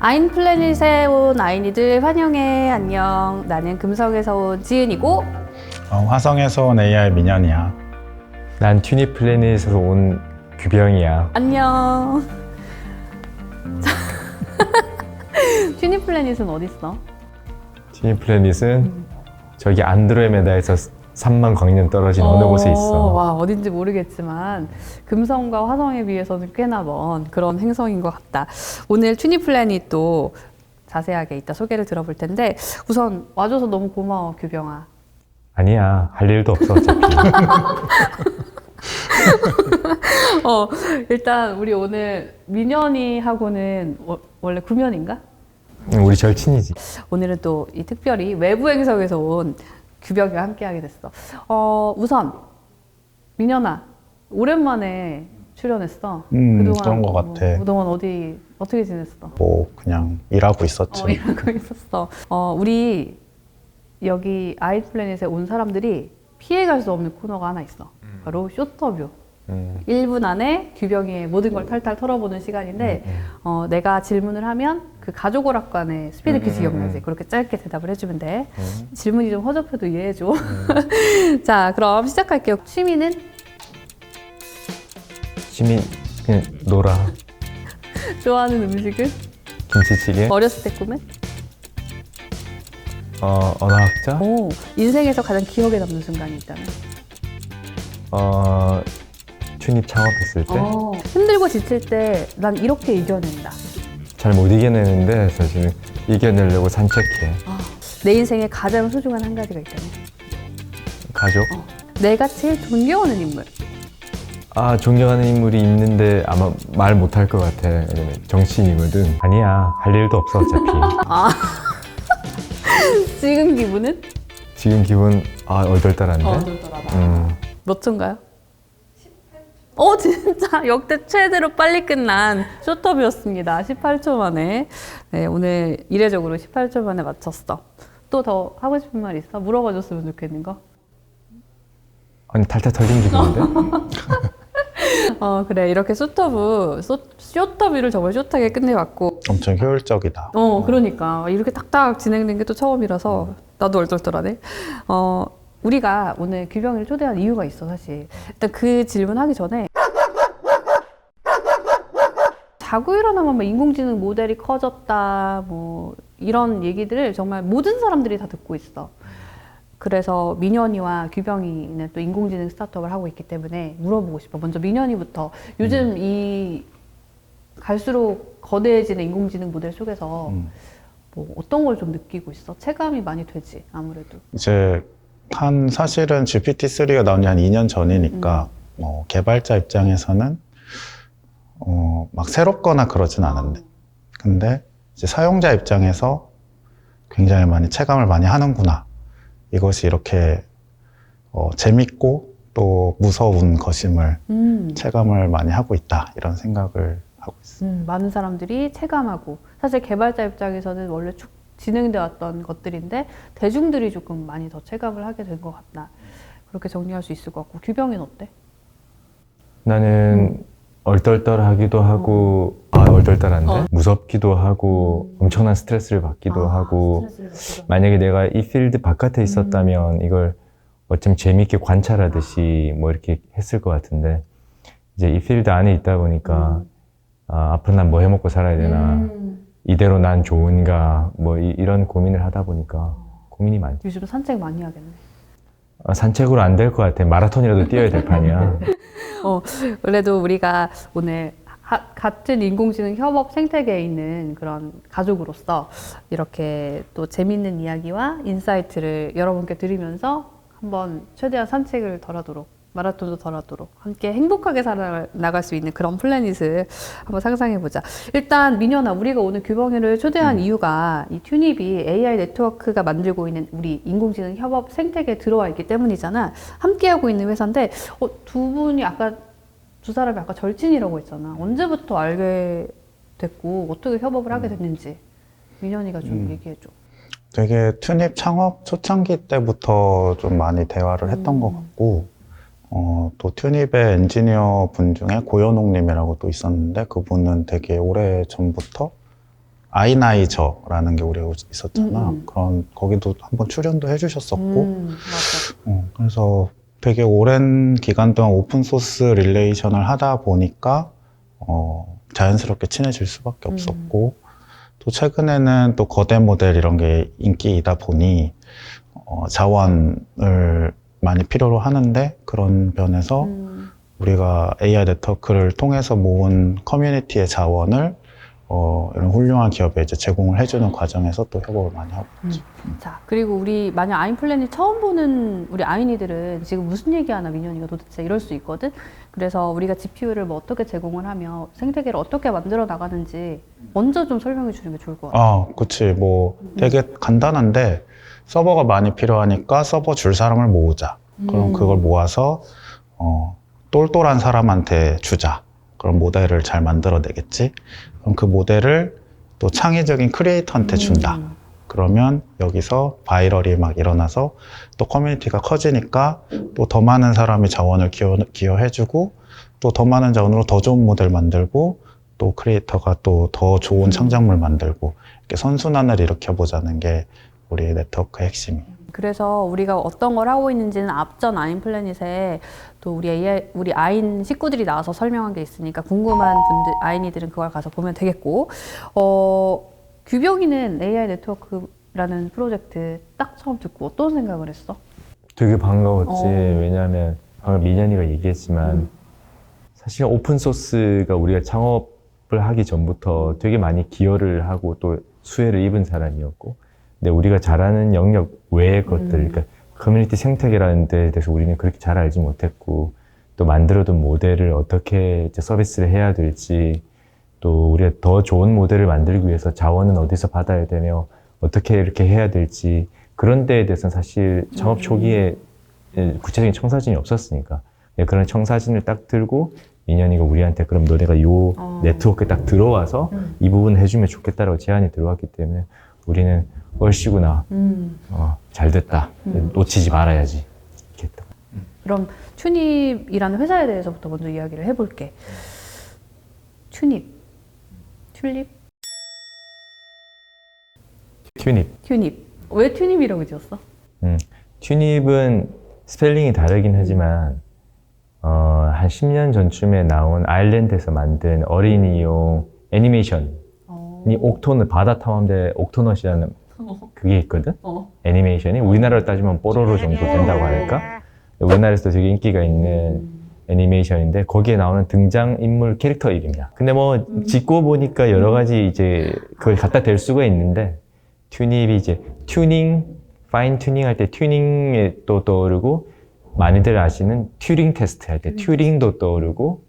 아인플래닛에 온 아인이들 환영해. 안녕. 나는 금성에서 온 지은이고. 화성에서 온 AI 민현이야. 난 튜니 플래닛에서 온 규병이야. 안녕. 튜니 플래닛은 어딨어? 튜니 플래닛은 저기 안드로메다에서 3만 광년 떨어진 어느 곳에 있어. 와, 어딘지 모르겠지만 금성과 화성에 비해서는 꽤나 먼 그런 행성인 것 같다. 오늘 튜니 플래닛도 자세하게 이따 소개를 들어볼 텐데 우선 와줘서 너무 고마워, 규병아. 아니야, 할 일도 없어 어차피. 일단 우리 오늘 민현이하고는 원래 구면인가? 우리 절친이지. 오늘은 또 이 특별히 외부 행성에서 온 규병이와 함께하게 됐어. 우선 민현아, 오랜만에 출연했어. 그런 것 같아. 그동안 어떻게 지냈어? 뭐 그냥 일하고 있었지. 일하고 있었어. 우리 여기 아이플래닛에 온 사람들이 피해갈 수 없는 코너가 하나 있어. 바로 쇼터뷰. 1분 안에 규병이의 모든 걸 탈탈 털어보는 시간인데 내가 질문을 하면 그 가족 오락관의 스피드 퀴즈 기억나지? 그렇게 짧게 대답을 해주면 돼. 질문이 좀 허접해도 이해해줘. 자, 그럼 시작할게요. 취미는? 취미 그냥 놀아. 좋아하는 음식은? 김치찌개. 어렸을 때 꿈은? 언어학자. 인생에서 가장 기억에 남는 순간이 있다면? 튜니 창업했을 때. 힘들고 지칠 때 난 이렇게 이겨낸다. 잘 못 이겨내는데 사실은 이겨내려고 산책해. 내 인생에 가장 소중한 한 가지가 있다면? 가족. 내가 제일 존경하는 인물. 존경하는 인물이 있는데 아마 말 못할 것 같아. 왜냐면 정치인이거든. 아니야, 할 일도 없어 어차피. 지금 기분은? 지금 기분 얼떨떨한데. 몇 초인가요? 18초. 진짜 역대 최대로 빨리 끝난 쇼터뷰였습니다. 18초 만에. 네, 오늘 이례적으로 18초 만에 맞췄어. 또 더 하고 싶은 말 있어? 물어봐 줬으면 좋겠는 거? 아니, 탈탈 털린 기분인데? 그래. 이렇게 쇼터뷰를 정말 숏하게 끝내봤고. 엄청 효율적이다. 그러니까. 이렇게 딱딱 진행된 게 또 처음이라서 나도 얼떨떨하네. 우리가 오늘 규병이를 초대한 이유가 있어, 사실. 일단 그 질문하기 전에 자고 일어나면 막 인공지능 모델이 커졌다, 뭐 이런 얘기들을 정말 모든 사람들이 다 듣고 있어. 그래서 민현이와 규병이는 또 인공지능 스타트업을 하고 있기 때문에 물어보고 싶어. 먼저 민현이부터 요즘 이 갈수록 거대해지는 인공지능 모델 속에서 뭐 어떤 걸 좀 느끼고 있어? 체감이 많이 되지, 아무래도. 이제 사실은 GPT-3가 나온 지 한 2년 전이니까 개발자 입장에서는 막 새롭거나 그러진 않은데, 근데 이제 사용자 입장에서 굉장히 많이 체감을 많이 하는구나. 이것이 이렇게 재밌고 또 무서운 것임을 체감을 많이 하고 있다, 이런 생각을 하고 있습니다. 많은 사람들이 체감하고, 사실 개발자 입장에서는 원래 쭉 진행되어 왔던 것들인데 대중들이 조금 많이 더 체감을 하게 된 것 같다. 그렇게 정리할 수 있을 것 같고. 규병이는 어때? 나는 얼떨떨하기도 하고 얼떨떨한데? 무섭기도 하고 엄청난 스트레스를 받기도 하고. 만약에 내가 이 필드 바깥에 있었다면 이걸 어쩜 재밌게 관찰하듯이 뭐 이렇게 했을 것 같은데, 이제 이 필드 안에 있다 보니까 앞으로 난 뭐 해먹고 살아야 되나, 이대로 난 좋은가, 뭐 이런 고민을 하다 보니까 고민이 많지. 요즘 산책 많이 하겠네. 산책으로 안 될 것 같아. 마라톤이라도 뛰어야 될 판이야. 그래도 우리가 오늘 같은 인공지능 협업 생태계에 있는 그런 가족으로서 이렇게 또 재밌는 이야기와 인사이트를 여러분께 드리면서 한번 최대한 산책을 덜하도록, 마라톤도 덜하도록 함께 행복하게 살아나갈 수 있는 그런 플래닛을 한번 상상해보자. 일단 민현아, 우리가 오늘 규병이를 초대한 이유가 이 튜닙이 AI 네트워크가 만들고 있는 우리 인공지능 협업 생태계에 들어와 있기 때문이잖아. 함께하고 있는 회사인데 두 사람이 아까 절친이라고 했잖아. 언제부터 알게 됐고 어떻게 협업을 하게 됐는지 민현이가 좀 얘기해줘. 되게 튜닙 창업 초창기 때부터 좀 많이 대화를 했던 것 같고, 또 튜닙의 엔지니어 분 중에 고현옥님이라고 또 있었는데, 그분은 되게 오래 전부터 아이나이저라는 게 우리가 있었잖아. 음. 거기도 한번 출연도 해주셨었고, 맞아. 그래서 되게 오랜 기간 동안 오픈소스 릴레이션을 하다 보니까, 자연스럽게 친해질 수밖에 없었고, 또 최근에는 또 거대 모델 이런 게 인기이다 보니, 자원을 많이 필요로 하는데, 그런 면에서 우리가 AI 네트워크를 통해서 모은 커뮤니티의 자원을 이런 훌륭한 기업에 이제 제공을 해주는 과정에서 또 협업을 많이 하고 있죠. 자, 그리고 우리 만약 아인플래닛 처음 보는 우리 아인이들은 지금 무슨 얘기하나 민현이가 도대체 이럴 수 있거든. 그래서 우리가 GPU를 뭐 어떻게 제공을 하며 생태계를 어떻게 만들어 나가는지 먼저 좀 설명해 주는 게 좋을 것 같아. 그치. 뭐 되게 간단한데 서버가 많이 필요하니까 서버 줄 사람을 모으자. 그럼 그걸 모아서 똘똘한 사람한테 주자. 그런 모델을 잘 만들어내겠지. 그럼 그 모델을 또 창의적인 크리에이터한테 준다. 그러면 여기서 바이럴이 막 일어나서 또 커뮤니티가 커지니까 또 더 많은 사람이 자원을 기여해주고 또 더 많은 자원으로 더 좋은 모델 만들고 또 크리에이터가 또 더 좋은 창작물 만들고 이렇게 선순환을 일으켜보자는 게 우리 네트워크의 핵심이에요. 그래서 우리가 어떤 걸 하고 있는지는 앞전 아인플래닛에 또 우리 아인 식구들이 나와서 설명한 게 있으니까 궁금한 분들, 아인이들은 그걸 가서 보면 되겠고, 규병이는 AI 네트워크라는 프로젝트 딱 처음 듣고 어떤 생각을 했어? 되게 반가웠지. 왜냐하면 방금 민현이가 얘기했지만 사실 오픈소스가 우리가 창업을 하기 전부터 되게 많이 기여를 하고 또 수혜를 입은 사람이었고, 근데 우리가 잘하는 영역 외의 것들, 그러니까 커뮤니티 생태계라는 데에 대해서 우리는 그렇게 잘 알지 못했고, 또 만들어둔 모델을 어떻게 이제 서비스를 해야 될지, 또 우리가 더 좋은 모델을 만들기 위해서 자원은 어디서 받아야 되며 어떻게 이렇게 해야 될지, 그런 데에 대해서는 사실 창업 초기에 구체적인 청사진이 없었으니까 그런 청사진을 딱 들고 민현이가 우리한테 그럼 너네가 요 네트워크에 딱 들어와서 이 부분 해주면 좋겠다라고 제안이 들어왔기 때문에 우리는 얼씨구나. 잘 됐다. 놓치지 말아야지. 이렇게 했다. 그럼 튜닙이라는 회사에 대해서부터 먼저 이야기를 해볼게. 튜닙. 튜닙. 왜 튜닙이라고 지었어? 튜닙은 스펠링이 다르긴 하지만 한 10년 전쯤에 나온 아일랜드에서 만든 어린이용 애니메이션이 옥토너, 바다 탐험대 옥토넛이라는 그게 있거든? 애니메이션이 우리나라로 따지면 뽀로로 정도 된다고 할까? 우리나라에서도 되게 인기가 있는 애니메이션인데 거기에 나오는 등장인물 캐릭터 이름이야. 근데 뭐 짓고 보니까 여러 가지 이제 그걸 갖다 댈 수가 있는데 튜닙이 이제 파인 튜닝 할 때 튜닝에 또 떠오르고 많이들 아시는 튜링 테스트 할 때 튜링도 떠오르고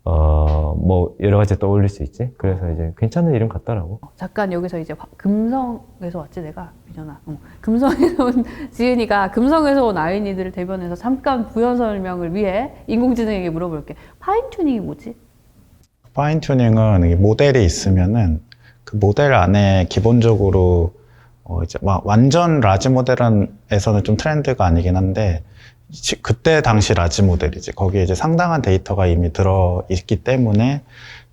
뭐 여러 가지 떠올릴 수 있지. 그래서 이제 괜찮은 이름 같더라고. 잠깐 여기서 이제 금성에서 왔지 내가 민현아. 금성에서 온 지은이가 금성에서 온 아이니들을 대변해서 잠깐 부연 설명을 위해 인공지능에게 물어볼게. 파인 튜닝이 뭐지? 파인 튜닝은 이 모델이 있으면은 그 모델 안에 기본적으로 이제 막 완전 라지 모델에서는 좀 트렌드가 아니긴 한데 그때 당시 라지 모델이지. 거기에 이제 상당한 데이터가 이미 들어 있기 때문에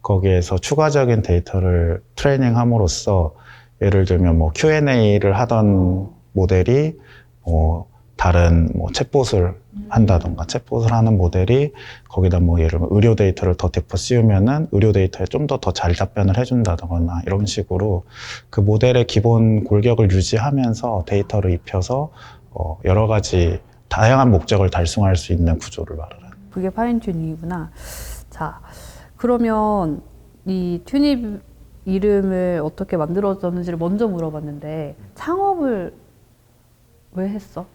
거기에서 추가적인 데이터를 트레이닝함으로써 예를 들면 뭐 Q&A를 하던 모델이 다른 뭐 챗봇을 한다던가 챗봇을 하는 모델이 거기다 뭐 예를 들면 의료 데이터를 더 덮어 씌우면은 의료 데이터에 좀 더 잘 답변을 해준다거나 이런 식으로 그 모델의 기본 골격을 유지하면서 데이터를 입혀서 여러 가지 다양한 목적을 달성할 수 있는 구조를 말하는. 그게 파인 튜닝이구나. 자, 그러면 이 튜닙 이름을 어떻게 만들어졌는지를 먼저 물어봤는데 창업을 왜 했어?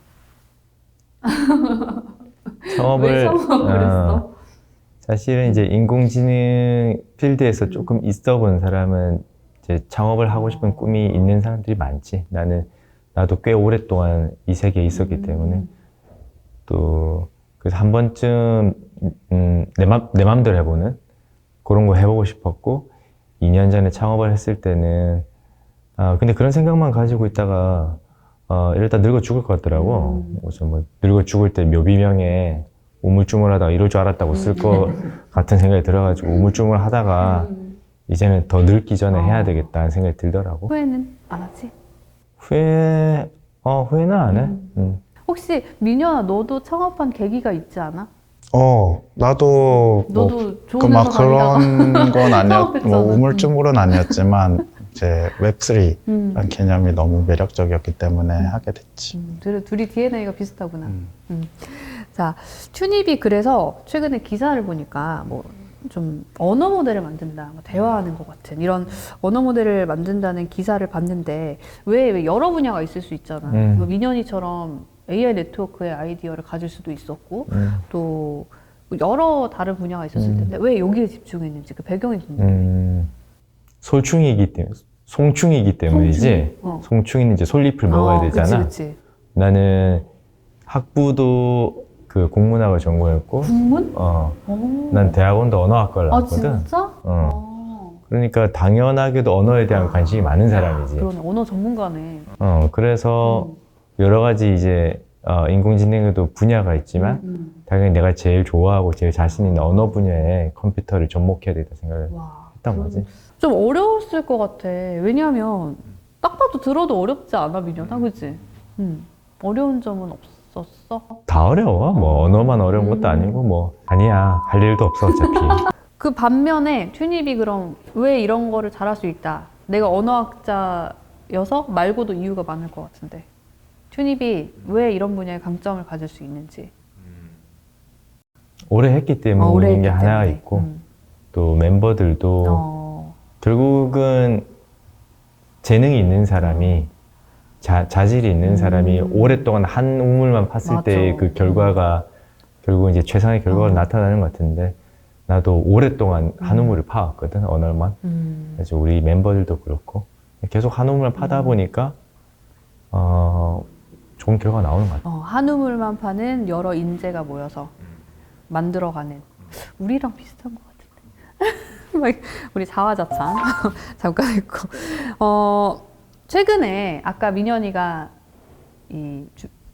왜 창업을 했어? 사실은 이제 인공지능 필드에서 조금 있어 본 사람은 이제 창업을 하고 싶은 꿈이 있는 사람들이 많지. 나도 꽤 오랫동안 이 세계에 있었기 때문에 또 그래서 한 번쯤 내 맘대로 해보는 그런 거 해보고 싶었고 2년 전에 창업을 했을 때는 근데 그런 생각만 가지고 있다가 이러다 늙어 죽을 것 같더라고. 그래서 뭐 늙어 죽을 때 묘비명에 우물쭈물하다가 이럴 줄 알았다고 쓸 것 같은 생각이 들어가지고 우물쭈물하다가 이제는 더 늙기 전에 해야 되겠다는 생각이 들더라고. 후회는 안 하지? 후회는 안 해. 혹시 민현아 너도 창업한 계기가 있지 않아? 나도 너도 좋은 뭐, 막 회사 다니다가 그런 건 창업했잖아. 뭐 우물쭈물은 아니었지만, 이제 웹3라는 음. 개념이 너무 매력적이었기 때문에 하게 됐지. 둘이 DNA가 비슷하구나. 자, 튜닙이 그래서 최근에 기사를 보니까 뭐 좀 언어 모델을 만든다, 뭐 대화하는 것 같은 이런 언어 모델을 만든다는 기사를 봤는데 왜 여러 분야가 있을 수 있잖아. 뭐 민현이처럼 AI 네트워크의 아이디어를 가질 수도 있었고 또 여러 다른 분야가 있었을 텐데 왜 여기에 집중했는지 그 배경이 궁금해. 송충이기 때문이지. 송충이? 송충이는 이제 솔잎을 먹어야 되잖아. 그치. 나는 학부도 그 국문학을 전공했고, 국문? 난 대학원도 언어학과를 나왔거든. 진짜? 그러니까 당연하게도 언어에 대한 관심이 많은 사람이지. 그러네, 언어 전문가네. 그래서 여러 가지 이제 인공지능에도 분야가 있지만 당연히 내가 제일 좋아하고 제일 자신 있는 언어 분야에 컴퓨터를 접목해야 되겠다 생각을 했던 거지. 좀 어려웠을 것 같아. 왜냐하면 딱 봐도 들어도 어렵지 않아, 민현아, 그치? 어려운 점은 없었어? 다 어려워. 뭐 언어만 어려운 것도 아니고 뭐 아니야. 할 일도 없어 어차피. 그 반면에 튜닙이 그럼 왜 이런 거를 잘할 수 있다? 내가 언어학자여서 말고도 이유가 많을 것 같은데 튜닙이 왜 이런 분야에 강점을 가질 수 있는지. 오래 했기 때문인 오래 했기 게 하나가 때문에. 있고 또 멤버들도 결국은 재능이 있는 사람이 자질이 있는 사람이 오랫동안 한 우물만 팠을 때 그 결과가 결국 이제 최상의 결과가 나타나는 것 같은데 나도 오랫동안 한 우물을 파왔거든, 언어만. 그래서 우리 멤버들도 그렇고 계속 한 우물만 파다 보니까 좋은 결과가 나오는 것 같아. 한 우물만 파는 여러 인재가 모여서 만들어가는 우리랑 비슷한 것 같은데. 막 우리 자화자찬 잠깐 했고 최근에 아까 민현이가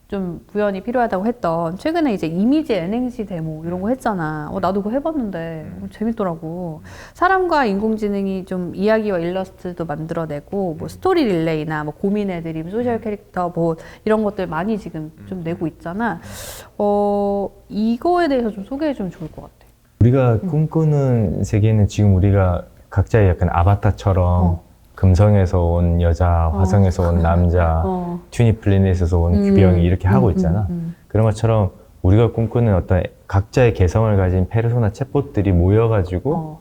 좀 구현이 필요하다고 했던 최근에 이제 이미지 N행시 데모 이런 거 했잖아. 나도 그거 해봤는데 재밌더라고. 사람과 인공지능이 좀 이야기와 일러스트도 만들어내고 뭐 스토리 릴레이나 뭐 고민의 드림, 소셜 캐릭터 뭐 이런 것들 많이 지금 좀 내고 있잖아. 이거에 대해서 좀 소개해 주면 좋을 것 같아. 우리가 꿈꾸는 세계는 지금 우리가 각자의 약간 아바타처럼 금성에서 온 여자, 화성에서 온 남자, 튜니 플래닛에서 온 규병이 이렇게 하고 있잖아. 그런 것처럼 우리가 꿈꾸는 어떤 각자의 개성을 가진 페르소나 챗봇들이 모여가지고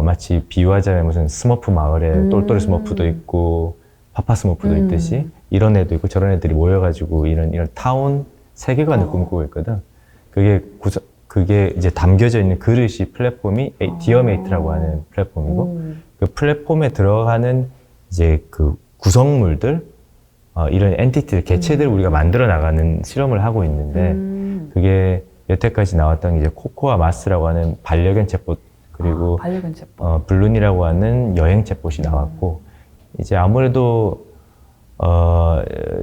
마치 비유하자면 무슨 스머프 마을에 똘똘이 스머프도 있고 파파 스머프도 있듯이 이런 애도 있고 저런 애들이 모여가지고 이런 타운 세계관을 꿈꾸고 있거든. 그게 이제 담겨져 있는 그릇이 플랫폼이 디어메이트라고 하는 플랫폼이고 그 플랫폼에 들어가는 이제 그 구성물들 이런 엔티티들, 개체들을 우리가 만들어 나가는 실험을 하고 있는데 그게 여태까지 나왔던 이제 코코아 마스라고 하는 반려견 챗봇 그리고 반려견 챗봇. 블룬이라고 하는 여행 챗봇이 나왔고 이제 아무래도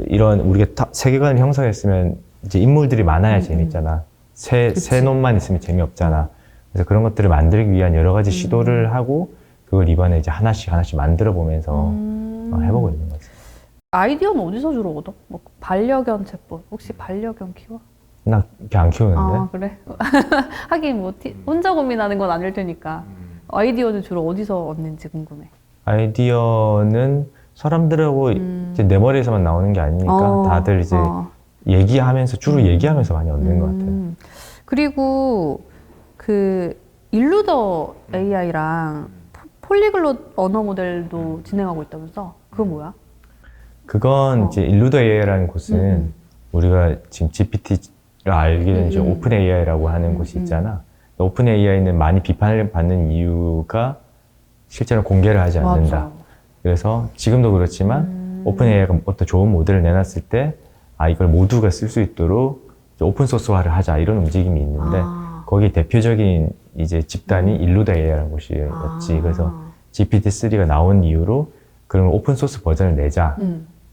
이런 우리가 세계관을 형성했으면 이제 인물들이 많아야 재밌잖아. 새 놈만 있으면 재미없잖아. 그래서 그런 것들을 만들기 위한 여러 가지 시도를 하고 그걸 이번에 이제 하나씩 만들어 보면서 해보고 있는 거지. 아이디어는 어디서 주로 얻어? 뭐 반려견 챗봇. 혹시 반려견 키워? 나 이렇게 안 키우는데. 그래? 하긴 뭐 혼자 고민하는 건 아닐 테니까. 아이디어는 주로 어디서 얻는지 궁금해. 아이디어는 사람들하고 이제 내 머리에서만 나오는 게 아니니까 다들 이제 얘기하면서 주로 얘기하면서 많이 얻는 것 같아요. 그리고 그 일루더 AI랑 폴리글롯 언어 모델도 진행하고 있다면서? 그건 뭐야? 그건 이제 일루더 AI라는 곳은 우리가 지금 GPT를 알게 된 이제 오픈 AI라고 하는 곳이 있잖아. 오픈 AI는 많이 비판을 받는 이유가 실제로 공개를 하지 않는다. 맞아. 그래서 지금도 그렇지만 오픈 AI가 어떤 좋은 모델을 내놨을 때 이걸 모두가 쓸 수 있도록 오픈 소스화를 하자 이런 움직임이 있는데 거기 대표적인 이제 집단이 일루더 AI라는 곳이었지. 그래서 GPT-3가 나온 이후로 그런 오픈 소스 버전을 내자.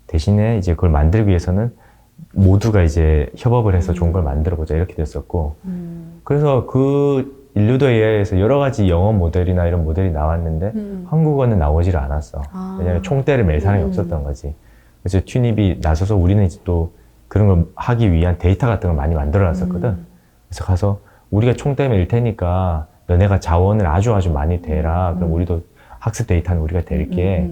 대신에 이제 그걸 만들기 위해서는 모두가 이제 협업을 해서 좋은 걸 만들어 보자 이렇게 됐었고. 그래서 그 일루더 AI에서 여러 가지 영어 모델이나 이런 모델이 나왔는데 한국어는 나오질 않았어. 아. 왜냐하면 총대를 맬 사람이 없었던 거지. 그래서 튜닙이 나서서 우리는 이제 또 그런 걸 하기 위한 데이터 같은 걸 많이 만들어 놨었거든. 그래서 가서 우리가 총대 맬 테니까 너네가 자원을 아주 많이 대라. 그럼 우리도 학습 데이터는 우리가 댈게.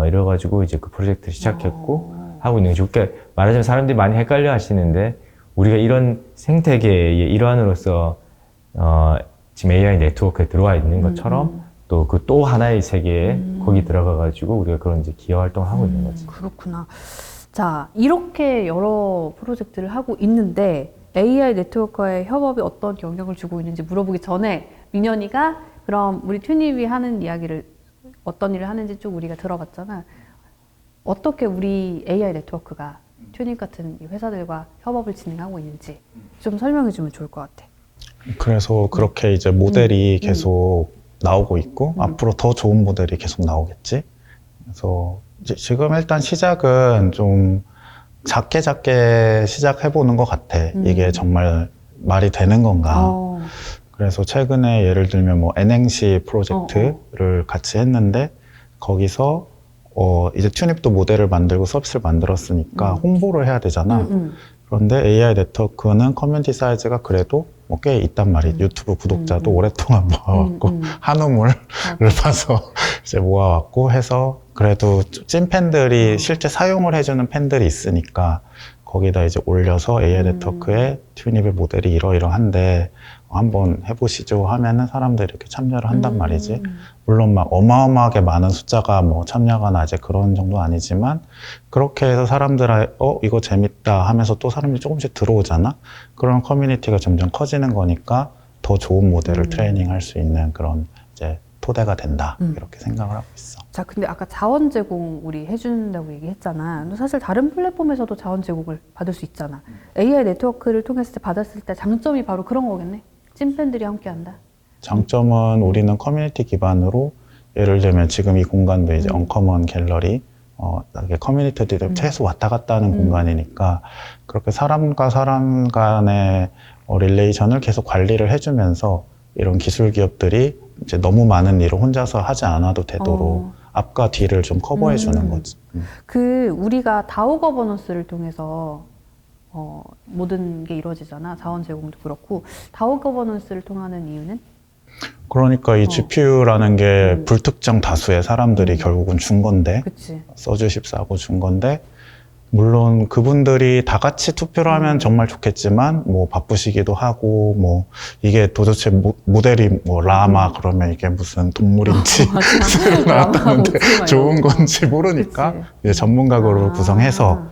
이래가지고 이제 그 프로젝트를 시작했고 하고 있는 거죠. 그러니까 말하자면 사람들이 많이 헷갈려 하시는데 우리가 이런 생태계의 일환으로서 지금 AI 네트워크에 들어와 있는 것처럼 또 그 또 하나의 세계에 거기 들어가가지고 우리가 그런 이제 기여 활동을 하고 있는 거지. 그렇구나. 자, 이렇게 여러 프로젝트를 하고 있는데 AI 네트워크와의 협업이 어떤 영향을 주고 있는지 물어보기 전에 민현이가 그럼 우리 튜닙이 하는 이야기를 어떤 일을 하는지 쭉 우리가 들어봤잖아. 어떻게 우리 AI 네트워크가 튜닙 같은 이 회사들과 협업을 진행하고 있는지 좀 설명해 주면 좋을 것 같아. 그래서 그렇게 이제 모델이 계속 나오고 있고 앞으로 더 좋은 모델이 계속 나오겠지. 그래서 이제 지금 일단 시작은 좀 작게 시작해보는 것 같아. 이게 정말 말이 되는 건가. 그래서 최근에 예를 들면 뭐 N행시 프로젝트를 같이 했는데 거기서 이제 튜닙도 모델을 만들고 서비스를 만들었으니까 홍보를 해야 되잖아. 그런데 AI 네트워크는 커뮤니티 사이즈가 그래도 뭐 꽤 있단 말이야. 유튜브 구독자도 오랫동안 모아왔고 한우물을 봐서 이제 모아왔고 해서 그래도 찐 팬들이 실제 사용을 해주는 팬들이 있으니까 거기다 이제 올려서 AI 네트워크에 튜닙의 모델이 이러이러한데 한번 해보시죠 하면은 사람들이 이렇게 참여를 한단 말이지. 물론 막 어마어마하게 많은 숫자가 뭐 참여가 아직 그런 정도는 아니지만 그렇게 해서 사람들이 이거 재밌다 하면서 또 사람들이 조금씩 들어오잖아. 그런 커뮤니티가 점점 커지는 거니까 더 좋은 모델을 트레이닝할 수 있는 그런 이제 토대가 된다 이렇게 생각을 하고 있어. 자, 근데 아까 자원 제공 우리 해준다고 얘기했잖아. 근데 사실 다른 플랫폼에서도 자원 제공을 받을 수 있잖아. AI 네트워크를 통해서 받았을 때 장점이 바로 그런 거겠네. 찐팬들이 함께한다. 장점은 우리는 커뮤니티 기반으로 예를 들면 지금 이 공간도 이제 언커먼 갤러리 이게 커뮤니티들이 최소 왔다 갔다 하는 공간이니까 그렇게 사람과 사람 간의 릴레이션을 계속 관리를 해주면서 이런 기술 기업들이 이제 너무 많은 일을 혼자서 하지 않아도 되도록 앞과 뒤를 좀 커버해 주는 거지. 그 우리가 다오 거버넌스를 통해서 모든 게 이루어지잖아. 자원 제공도 그렇고 다오 거버넌스를 통하는 이유는? 그러니까 이 GPU라는 게 불특정 다수의 사람들이 결국은 준 건데 그치. 써주십사고 준 건데 물론 그분들이 다 같이 투표를 하면 정말 좋겠지만 뭐 바쁘시기도 하고 뭐 이게 도대체 모델이 뭐 라마 그러면 이게 무슨 동물인지 나왔다는데 좋은 건지 모르니까 이제 전문가 그룹을 구성해서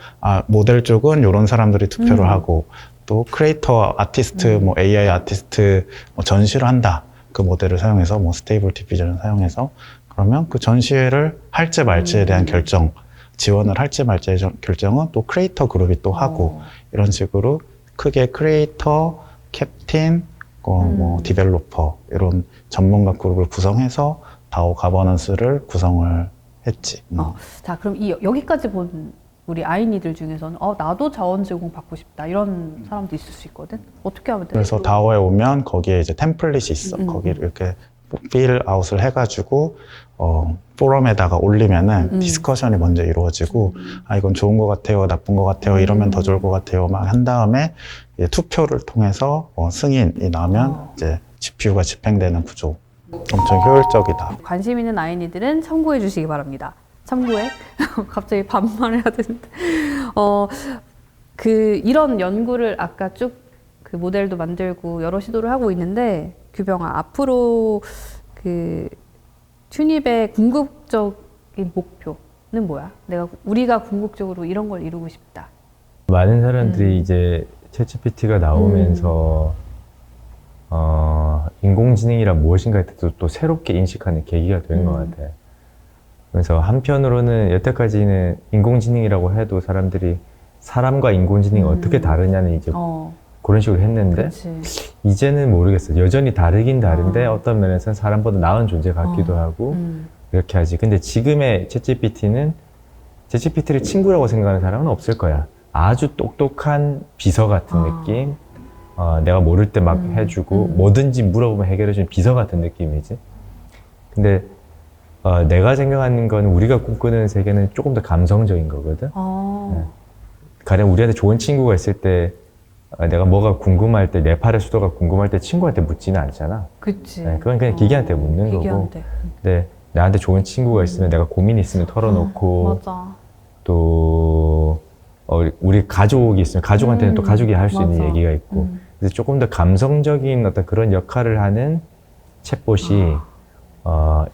모델 쪽은 이런 사람들이 투표를 하고 또 크리에이터 아티스트 뭐 AI 아티스트 뭐 전시를 한다. 그 모델을 사용해서 뭐 스테이블 디퓨전을 사용해서 그러면 그 전시회를 할지 말지에 대한 결정 지원을 할지 말지의 결정은 또 크리에이터 그룹이 또 하고 이런 식으로 크게 크리에이터, 캡틴, 뭐 디벨로퍼 이런 전문가 그룹을 구성해서 다오 가버넌스를 구성을 했지. 자, 그럼 여기까지 본 우리 아이니들 중에서는 나도 자원 제공 받고 싶다 이런 사람도 있을 수 있거든. 어떻게 하면 돼? 그래서 다오에 오면 거기에 이제 템플릿이 있어. 거기를 이렇게 필 아웃을 해가지고 포럼에다가 올리면은 디스커션이 먼저 이루어지고 이건 좋은 것 같아요, 나쁜 것 같아요, 이러면 더 좋을 것 같아요 막 한 다음에 이제 투표를 통해서 승인이 나면 이제 GPU가 집행되는 구조. 엄청 효율적이다. 관심 있는 아이니들은 참고해 주시기 바랍니다. 참고해? 갑자기 반말해야 되는데. 이런 연구를 아까 쭉 그 모델도 만들고 여러 시도를 하고 있는데 규병아, 앞으로 그 튜닙의 궁극적인 목표는 뭐야? 우리가 궁극적으로 이런 걸 이루고 싶다. 많은 사람들이 이제 챗GPT가 나오면서 인공지능이란 무엇인가에 대해서 또 새롭게 인식하는 계기가 된 것 같아요. 그래서 한편으로는 여태까지는 인공지능이라고 해도 사람들이 사람과 인공지능이 어떻게 다르냐는 이제 그런 식으로 했는데 그치. 이제는 모르겠어요. 여전히 다르긴 다른데 어떤 면에서는 사람보다 나은 존재 같기도 하고 이렇게 하지. 근데 지금의 챗GPT는 챗GPT를 친구라고 생각하는 사람은 없을 거야. 아주 똑똑한 비서 같은 느낌. 내가 모를 때 막 해주고 뭐든지 물어보면 해결해주는 비서 같은 느낌이지. 근데 내가 생각하는 건 우리가 꿈꾸는 세계는 조금 더 감성적인 거거든. 가령 우리한테 좋은 친구가 있을 때 내가 뭐가 궁금할 때, 네팔의 수도가 궁금할 때 친구한테 묻지는 않잖아. 그치. 네, 그건 그냥 기계한테 묻는 거고. 기계한테. 근데 나한테 좋은 친구가 있으면 내가 고민이 있으면 털어놓고 맞아. 또 우리 가족이 있으면 가족한테는 또 가족이 할 수 있는 맞아. 얘기가 있고 그래서 조금 더 감성적인 어떤 그런 역할을 하는 챗봇이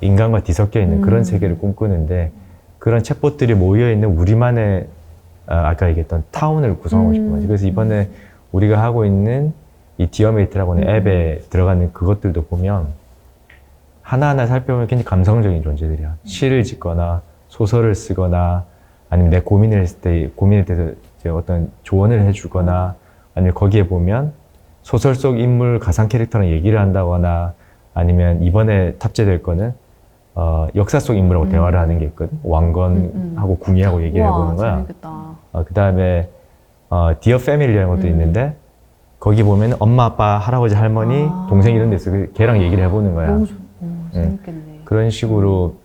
인간과 뒤섞여 있는 그런 세계를 꿈꾸는데 그런 챗봇들이 모여있는 우리만의 아까 얘기했던 타운을 구성하고 싶은 거지. 그래서 이번에 우리가 하고 있는 이 디어메이트라고 하는 앱에 들어가는 그것들도 보면 하나하나 살펴보면 굉장히 감성적인 존재들이야. 시를 짓거나 소설을 쓰거나 아니면 내 고민을 했을 때 고민에 대해서 이제 어떤 조언을 해주거나 아니면 거기에 보면 소설 속 인물 가상 캐릭터랑 얘기를 한다거나 아니면 이번에 탑재될 거는 역사 속 인물하고 대화를 하는 게 있거든. 왕건하고 궁이하고 얘기를 해보는 거야. 재밌겠다. 그 다음에 디어 패밀리라는 것도 있는데 거기 보면 엄마, 아빠, 할아버지, 할머니, 동생 이런 데 있어. 걔랑 얘기를 해보는 거야. 너무 재밌겠네. 그런 식으로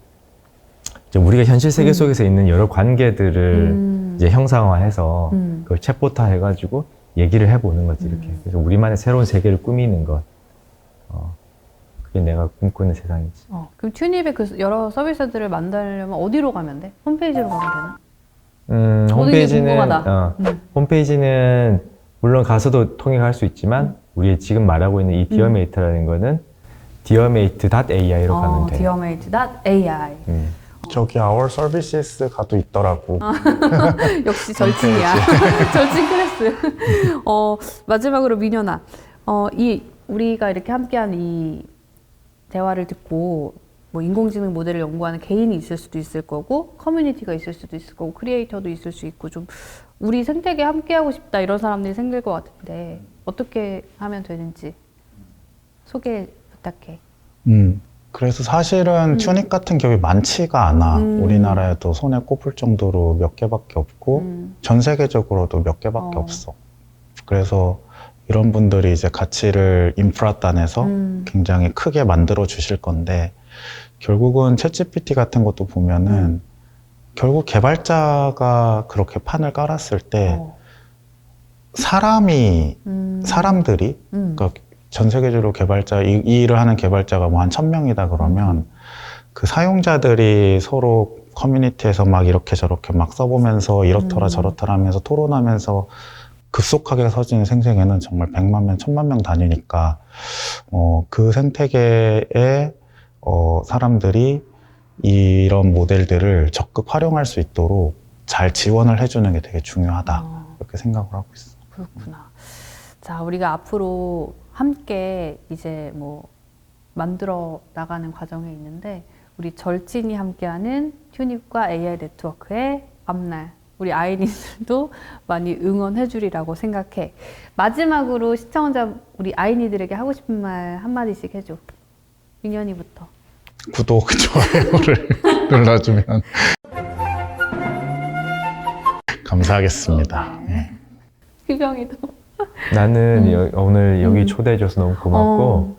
이제 우리가 현실 세계 속에서 있는 여러 관계들을 이제 형상화해서 그걸 챗봇화 해가지고 얘기를 해보는 거지 이렇게. 그래서 우리만의 새로운 세계를 꾸미는 것. 그게 내가 꿈꾸는 세상이지. 그럼 튜닙의 그 여러 서비스들을 만들려면 어디로 가면 돼? 홈페이지로 가면 되나? 홈페이지는 홈페이지는 물론 가서도 통역할 수 있지만 우리 지금 말하고 있는 이 디어메이트라는 거는 dearmate.ai로 가면 돼. dearmate.ai. 저기 Our Services가도 있더라고. 역시 절친이야. 절친 클래스. 마지막으로 민현아, 우리가 이렇게 함께한 이 대화를 듣고 뭐 인공지능 모델을 연구하는 개인이 있을 수도 있을 거고 커뮤니티가 있을 수도 있을 거고 크리에이터도 있을 수 있고 좀 우리 생태계에 함께하고 싶다 이런 사람들이 생길 것 같은데 어떻게 하면 되는지 소개 부탁해. 그래서 사실은 튜닉 같은 기업이 많지가 않아. 우리나라에도 손에 꼽을 정도로 몇 개밖에 없고 전 세계적으로도 몇 개밖에 없어. 그래서 이런 분들이 이제 가치를 인프라단에서 굉장히 크게 만들어 주실 건데 결국은 챗GPT 같은 것도 보면은 결국 개발자가 그렇게 판을 깔았을 때 사람들이 그러니까 전 세계적으로 개발자 이 일을 하는 개발자가 뭐 한 1000명이다 그러면 그 사용자들이 서로 커뮤니티에서 막 이렇게 저렇게 막 써보면서 이렇더라 저렇더라 하면서 토론하면서 급속하게 커지는 생태계는 정말 100만 명, 1000만 명 단위니까 그 생태계에 사람들이 이런 모델들을 적극 활용할 수 있도록 잘 지원을 해주는 게 되게 중요하다 이렇게 생각을 하고 있어. 그렇구나. 자, 우리가 앞으로 함께 이제 뭐 만들어 나가는 과정에 있는데 우리 절친이 함께하는 튜닙과 AI 네트워크의 앞날 우리 아이니들도 많이 응원해 주리라고 생각해. 마지막으로 시청자 우리 아이니들에게 하고 싶은 말 한마디씩 해줘. 민현이부터. 구독, 좋아요를 눌러주면 감사하겠습니다. 희병이도. 나는 오늘 여기 초대해줘서 너무 고맙고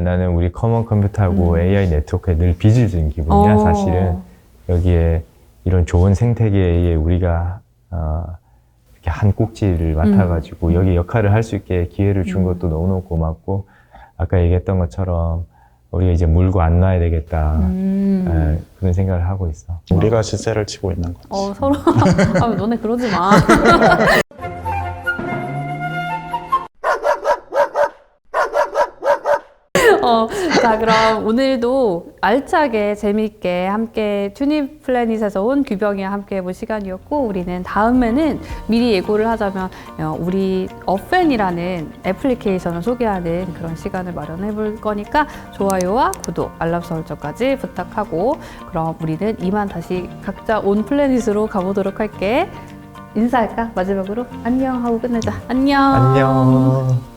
나는 우리 커먼 컴퓨터하고 AI 네트워크에 늘 빚을 진 기분이야. 사실은 여기에 이런 좋은 생태계에 우리가 이렇게 한 꼭지를 맡아가지고 여기 역할을 할 수 있게 기회를 준 것도 너무너무 고맙고 아까 얘기했던 것처럼 우리가 이제 물고 안 놔야 되겠다 그런 생각을 하고 있어. 우리가 시세를 치고 있는 거지. 서로 너네 그러지 마. 자, 그럼 오늘도 알차게 재미있게 함께 튜닙 플래닛에서 온 규병이와 함께 해볼 시간이었고 우리는 다음에는 미리 예고를 하자면 우리 어팬이라는 애플리케이션을 소개하는 그런 시간을 마련해 볼 거니까 좋아요와 구독, 알람 설정까지 부탁하고 그럼 우리는 이만 다시 각자 온 플래닛으로 가보도록 할게. 인사할까? 마지막으로 안녕 하고 끝내자. 안녕. 안녕.